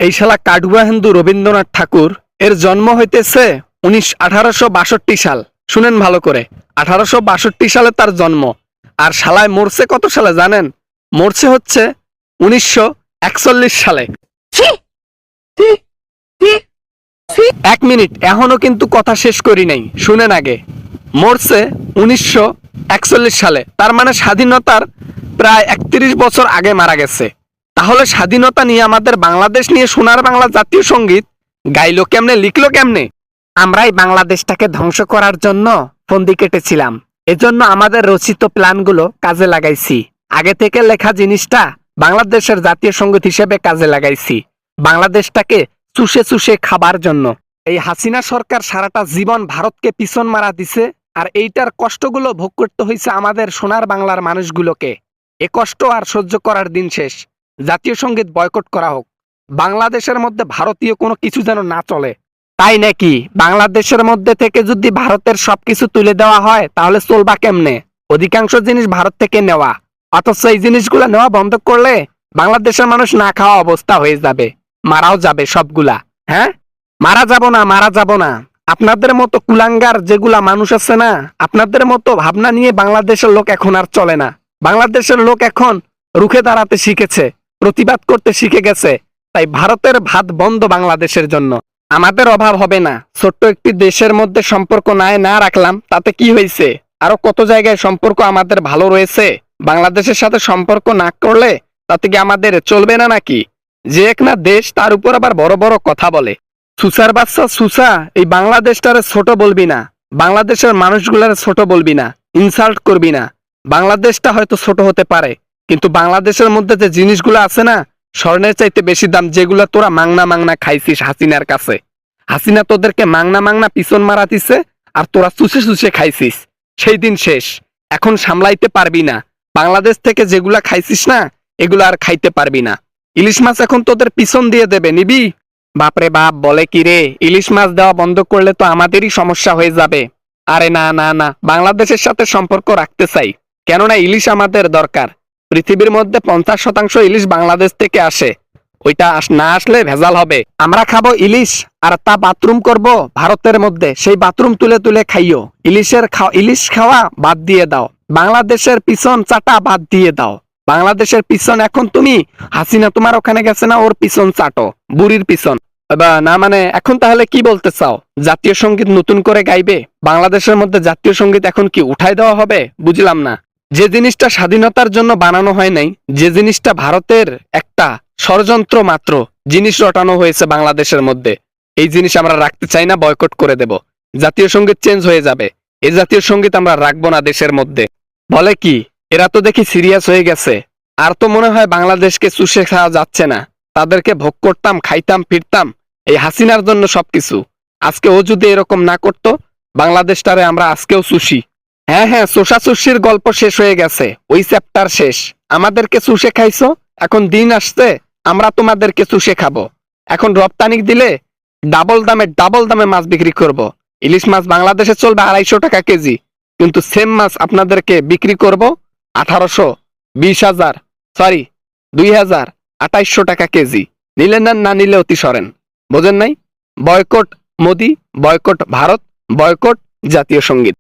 এই শালা কাঠুয়া হিন্দু রবীন্দ্রনাথ ঠাকুর এর জন্ম হইতেছে 1862 সাল। শুনেন ভালো করে, 1862 সালে তার জন্ম। আর শালায় মরছে কত সালে জানেন? মরছে হচ্ছে 1941 সালে। এক মিনিট, এখনো কিন্তু কথা শেষ করি নাই, শুনেন আগে। মরছে 1941 সালে, তার মানে স্বাধীনতার প্রায় 31 বছর আগে মারা গেছে। তাহলে স্বাধীনতা নিয়ে, আমাদের বাংলাদেশ নিয়ে সোনার বাংলা জাতীয় সঙ্গীত গাইলো কেমনে, লিখলো কেমনে? আমরাই বাংলাদেশটাকে ধ্বংস করার জন্য ফন্দি কেটেছিলাম। এজন্য আমাদের রচিত প্ল্যানগুলো কাজে লাগাইছি। আগে থেকে লেখা জিনিসটা বাংলাদেশের জাতীয় সঙ্গীত হিসেবে কাজে লাগাইছি, বাংলাদেশটাকে চুষে চুষে খাবার জন্য। এই হাসিনা সরকার সারাটা জীবন ভারতকে পিছন মারা দিছে, আর এইটার কষ্টগুলো ভোগ করতে হয়েছে আমাদের সোনার বাংলার মানুষগুলোকে। এ কষ্ট আর সহ্য করার দিন শেষ। জাতীয় সঙ্গীত বয়কট করা হোক। বাংলাদেশের মধ্যে ভারতীয় কোনো কিছু যেন না চলে। তাই নাকি? বাংলাদেশের মধ্যে থেকে যদি ভারতের সবকিছু তুলে দেওয়া হয় তাহলে চলবা কেমনে? অধিকাংশ জিনিস ভারত থেকে নেওয়া, অথচ এই জিনিসগুলো নেওয়া বন্ধ করলে বাংলাদেশের মানুষ না খাওয়া অবস্থা হয়ে যাবে, মারাও যাবে সবগুলা। হ্যাঁ, মারা যাব না। আপনাদের মতো কুলাঙ্গার যেগুলা মানুষ আছে না, আপনাদের মতো ভাবনা নিয়ে বাংলাদেশের লোক এখন আর চলে না। বাংলাদেশের লোক এখন রুখে দাঁড়াতে শিখেছে, প্রতিবাদ করতে শিখে গেছে। তাই ভারতের ভাত বন্ধ বাংলাদেশের জন্য। আমাদের অভাব হবে না। ছোট্ট একটি দেশের মধ্যে সম্পর্ক না রাখলাম, তাতে কি হয়েছে? আরো কত জায়গায় সম্পর্ক আমাদের ভালো রয়েছে। বাংলাদেশের সাথে সম্পর্ক না করলে তাতে কি আমাদের চলবে না নাকি? যে এক না দেশ, তার উপর আবার বড় বড় কথা বলে। সুসার বাচ্চা সুসা, এই বাংলাদেশটারে ছোট বলবি না, বাংলাদেশের মানুষগুলারে ছোট বলবি না, ইনসাল্ট করবি না। বাংলাদেশটা হয়তো ছোট হতে পারে, কিন্তু বাংলাদেশের মধ্যে যে জিনিসগুলো আছে না, স্বর্ণের চাইতে বেশি দাম, যেগুলো তোরা মাংনা খাইছিস হাসিনার কাছে। হাসিনা তোদেরকে মাংনা পিছন মারা দিছে, আর তোরা চুষে চুষে খাইছিস। সেই দিন শেষ। এখন সামলাইতে পারবি না। বাংলাদেশ থেকে যেগুলা খাইছিস না, এগুলো আর খাইতে পারবি না। ইলিশ মাছ এখন তোদের পিছন দিয়ে দেবে, নিবি? বাপরে বাপ, বলে কি রে? ইলিশ মাছ দেওয়া বন্ধ করলে তো আমাদেরই সমস্যা হয়ে যাবে। আরে না, বাংলাদেশের সাথে সম্পর্ক রাখতে চাই, কেননা ইলিশ আমাদের দরকার। পৃথিবীর মধ্যে 50% ইলিশ বাংলাদেশ থেকে আসে। ওইটা না আসলে ভেজাল হবে। আমরা খাবো ইলিশ, আর তা বাথরুম করব ভারতের মধ্যে। সেই বাথরুম তুলে তুলে খাইও। ইলিশ খাওয়া বাদ দিয়ে দাও, বাংলাদেশের পিছন চাটা বাদ দিয়ে দাও। বাংলাদেশের পিছন এখন তুমি, হাসিনা তোমার ওখানে গেছে না, ওর পিছন চাটো, বুড়ির পিছন। না মানে এখন তাহলে কি বলতে চাও? জাতীয় সঙ্গীত নতুন করে গাইবে? বাংলাদেশের মধ্যে জাতীয় সঙ্গীত এখন কি উঠাই দেওয়া হবে? বুঝলাম না। যে জিনিসটা স্বাধীনতার জন্য বানানো হয় নাই, যে জিনিসটা ভারতের একটা ষড়যন্ত্র মাত্র জিনিস রটানো হয়েছে বাংলাদেশের মধ্যে, এই জিনিস আমরা রাখতে চাই না, বয়কট করে দেব। জাতীয় সঙ্গীত চেঞ্জ হয়ে যাবে। এই জাতীয় সঙ্গীত আমরা রাখবো না দেশের মধ্যে। বলে কি, এরা তো দেখি সিরিয়াস হয়ে গেছে। আর তো মনে হয় বাংলাদেশকে চুষে খাওয়া যাচ্ছে না। তাদেরকে ভোগ করতাম, খাইতাম, ফিরতাম এই হাসিনার জন্য সবকিছু। আজকে ও যদি এরকম না করতো, বাংলাদেশটারে আমরা আজকেও চুষি। হ্যাঁ, চোষা চুষির গল্প শেষ হয়ে গেছে, ওই চ্যাপ্টার শেষ। আমাদেরকে চুষে খাইছো, এখন দিন আসছে আমরা তোমাদেরকে চুষে খাবো। এখন রপ্তানি দিলে ডাবল দামে মাছ বিক্রি করব। ইলিশ মাছ বাংলাদেশে চলবে 250 টাকা কেজি, কিন্তু সেম মাছ আপনাদেরকে বিক্রি করব 2800 টাকা কেজি। নিলে না নিলে অতি সরেন। বোঝেন নাই? Boycott Modi, boycott Bharat, boycott জাতীয় সঙ্গীত।